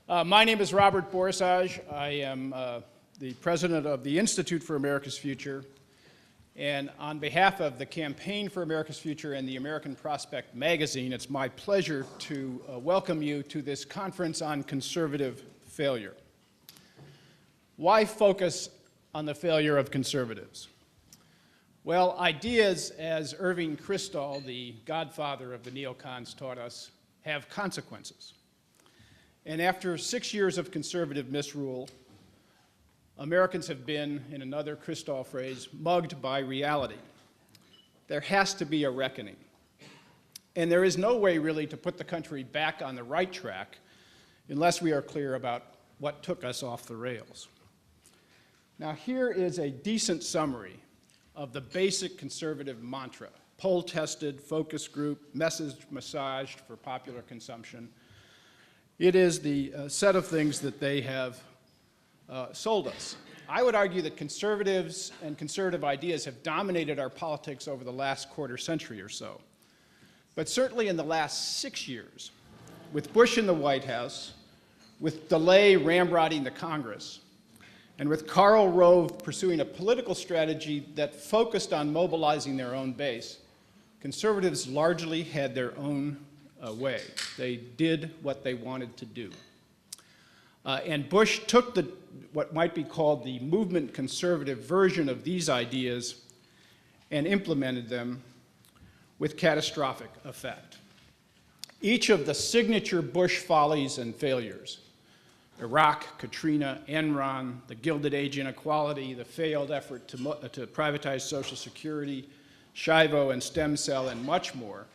My name is Robert Borosage. I am the president of the Institute for America's Future. And on behalf of the Campaign for America's Future and the American Prospect magazine, it's my pleasure to welcome you to this conference on conservative failure. Why focus on the failure of conservatives? Well, ideas, as Irving Kristol, the godfather of the neocons, taught us, have consequences. And after 6 years of conservative misrule, Americans have been, in another Kristol phrase, mugged by reality. There has to be a reckoning. And there is no way really to put the country back on the right track unless we are clear about what took us off the rails. Now here is a decent summary of the basic conservative mantra, poll-tested, focus group, message massaged for popular consumption. It is the set of things that they have sold us. I would argue that conservatives and conservative ideas have dominated our politics over the last quarter century or so. But certainly in the last 6 years, with Bush in the White House, with DeLay ramrodding the Congress, and with Karl Rove pursuing a political strategy that focused on mobilizing their own base, conservatives largely had their own way. They did what they wanted to do. And Bush took what might be called the movement conservative version of these ideas and implemented them with catastrophic effect. Each of the signature Bush follies and failures, Iraq, Katrina, Enron, the Gilded Age inequality, the failed effort to privatize Social Security, Shivo and stem cell, and much more,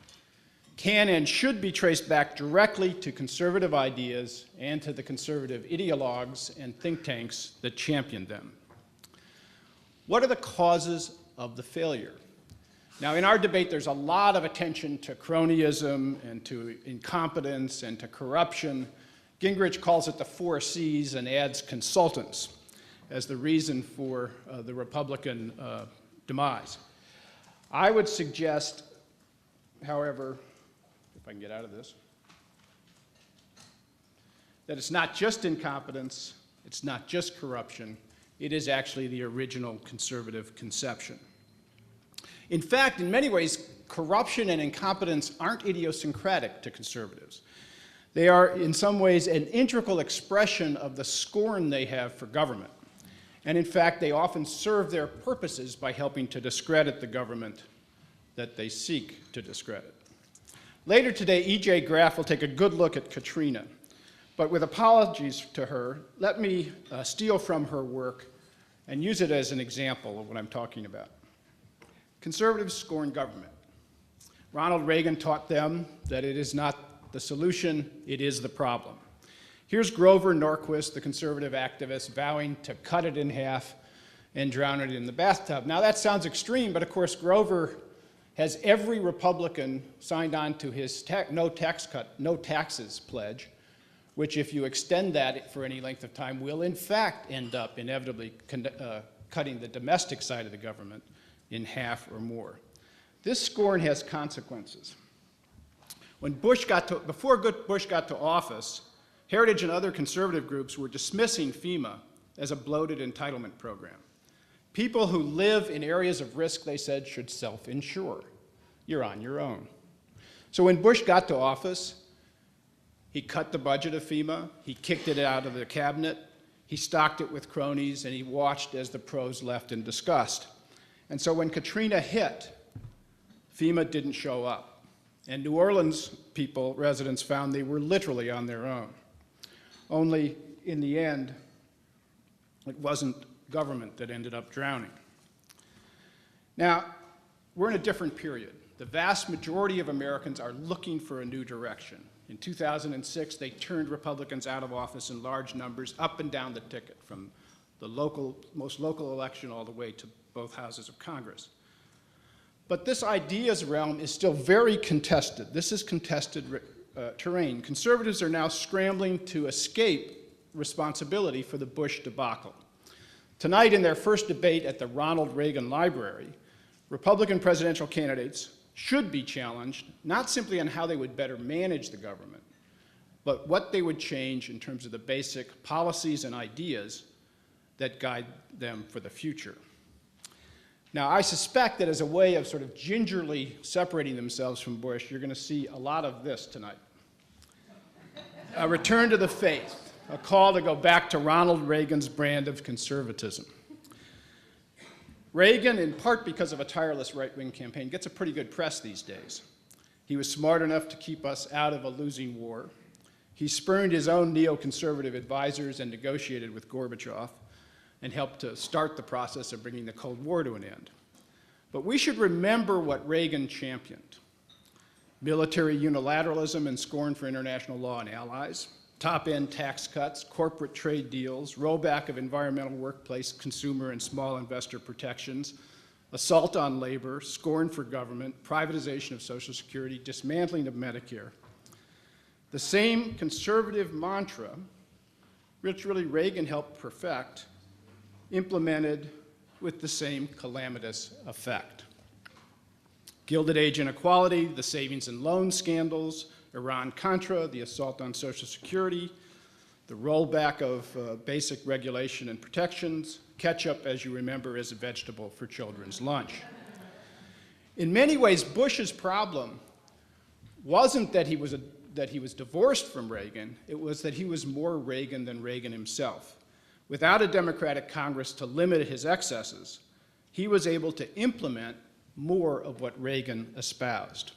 can and should be traced back directly to conservative ideas and to the conservative ideologues and think tanks that championed them. What are the causes of the failure? Now, in our debate, there's a lot of attention to cronyism and to incompetence and to corruption. Gingrich calls it the 4 C's and adds consultants as the reason for the Republican demise. I would suggest, however, if I can get out of this, that it's not just incompetence, it's not just corruption, it is actually the original conservative conception. In fact, in many ways, corruption and incompetence aren't idiosyncratic to conservatives. They are, in some ways, an integral expression of the scorn they have for government. And in fact, they often serve their purposes by helping to discredit the government that they seek to discredit. Later today, E.J. Graff will take a good look at Katrina. But with apologies to her, let me steal from her work and use it as an example of what I'm talking about. Conservatives scorn government. Ronald Reagan taught them that it is not the solution, it is the problem. Here's Grover Norquist, the conservative activist, vowing to cut it in half and drown it in the bathtub. Now that sounds extreme, but of course Grover has every Republican signed on to his no taxes pledge, which if you extend that for any length of time will in fact end up inevitably cutting the domestic side of the government in half or more. This scorn has consequences. Before Bush got to office, Heritage and other conservative groups were dismissing FEMA as a bloated entitlement program. People who live in areas of risk, they said, should self-insure. You're on your own. So when Bush got to office, he cut the budget of FEMA, he kicked it out of the cabinet, he stocked it with cronies, and he watched as the pros left in disgust. And so when Katrina hit, FEMA didn't show up. And New Orleans residents found they were literally on their own. Only in the end, it wasn't government that ended up drowning. Now, we're in a different period. The vast majority of Americans are looking for a new direction. In 2006, they turned Republicans out of office in large numbers, up and down the ticket, from the most local election all the way to both houses of Congress. But this ideas realm is still very contested. This is contested terrain. Conservatives are now scrambling to escape responsibility for the Bush debacle. Tonight, in their first debate at the Ronald Reagan Library, Republican presidential candidates should be challenged not simply on how they would better manage the government, but what they would change in terms of the basic policies and ideas that guide them for the future. Now, I suspect that as a way of sort of gingerly separating themselves from Bush, you're going to see a lot of this tonight. A return to the faith, a call to go back to Ronald Reagan's brand of conservatism. Reagan, in part because of a tireless right-wing campaign, gets a pretty good press these days. He was smart enough to keep us out of a losing war. He spurned his own neoconservative advisors and negotiated with Gorbachev and helped to start the process of bringing the Cold War to an end. But we should remember what Reagan championed: military unilateralism and scorn for international law and allies, top-end tax cuts, corporate trade deals, rollback of environmental workplace, consumer and small investor protections, assault on labor, scorn for government, privatization of Social Security, dismantling of Medicare. The same conservative mantra, which really Reagan helped perfect, implemented with the same calamitous effect. Gilded Age inequality, the savings and loan scandals, Iran-Contra, the assault on Social Security, the rollback of basic regulation and protections, ketchup, as you remember, is a vegetable for children's lunch. In many ways, Bush's problem wasn't that he was divorced from Reagan, it was that he was more Reagan than Reagan himself. Without a Democratic Congress to limit his excesses, he was able to implement more of what Reagan espoused.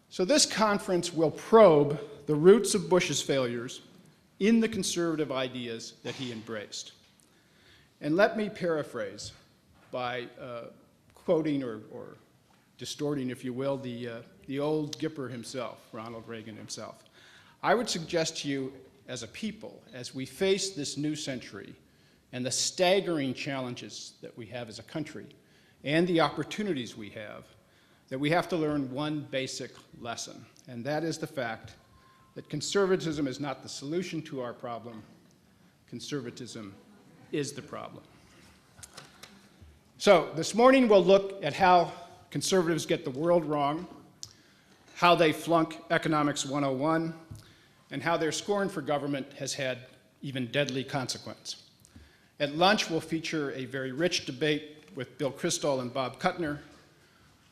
So this conference will probe the roots of Bush's failures in the conservative ideas that he embraced. And let me paraphrase by quoting or distorting, if you will, the old Gipper himself, Ronald Reagan himself. I would suggest to you as a people, as we face this new century and the staggering challenges that we have as a country and the opportunities we have, that we have to learn one basic lesson, and that is the fact that conservatism is not the solution to our problem. Conservatism is the problem. So this morning we'll look at how conservatives get the world wrong, how they flunk Economics 101, and how their scorn for government has had even deadly consequence. At lunch, we'll feature a very rich debate with Bill Kristol and Bob Kuttner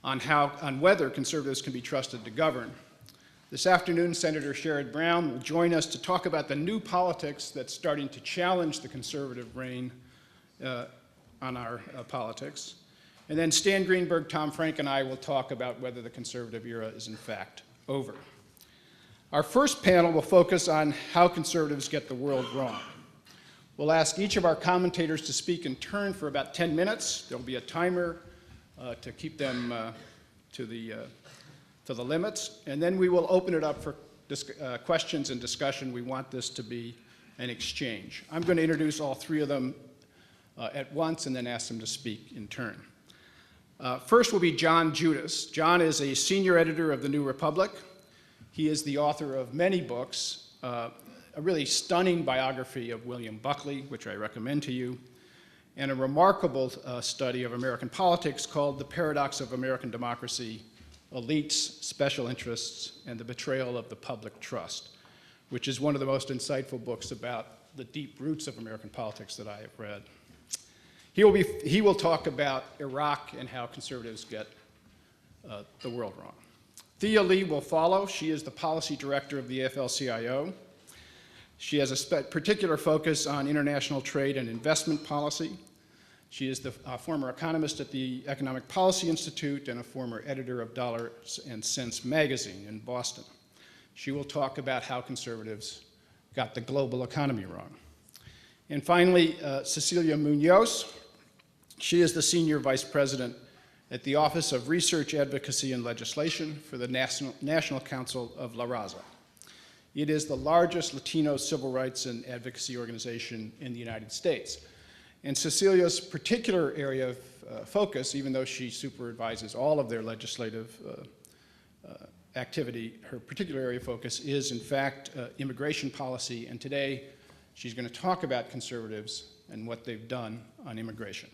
on whether conservatives can be trusted to govern. This afternoon, Senator Sherrod Brown will join us to talk about the new politics that's starting to challenge the conservative reign on our politics. And then Stan Greenberg, Tom Frank, and I will talk about whether the conservative era is in fact over. Our first panel will focus on how conservatives get the world wrong. We'll ask each of our commentators to speak in turn for about 10 minutes. There'll be a timer to keep them to the limits, and then we will open it up for questions and discussion. We want this to be an exchange. I'm going to introduce all three of them at once and then ask them to speak in turn. First will be John Judas. John is a senior editor of The New Republic. He is the author of many books, a really stunning biography of William Buckley, which I recommend to you, and a remarkable study of American politics called The Paradox of American Democracy: Elites, Special Interests, and the Betrayal of the Public Trust, which is one of the most insightful books about the deep roots of American politics that I have read. He will talk about Iraq and how conservatives get the world wrong. Thea Lee will follow. She is the policy director of the AFL-CIO. She has a particular focus on international trade and investment policy. She is the former economist at the Economic Policy Institute and a former editor of Dollars and Cents magazine in Boston. She will talk about how conservatives got the global economy wrong. And finally, Cecilia Munoz. She is the senior vice president at the Office of Research, Advocacy, and Legislation for the National Council of La Raza. It is the largest Latino civil rights and advocacy organization in the United States. And Cecilia's particular area of focus, even though she supervises all of their legislative activity, her particular area of focus is, in fact, immigration policy. And today, she's going to talk about conservatives and what they've done on immigration.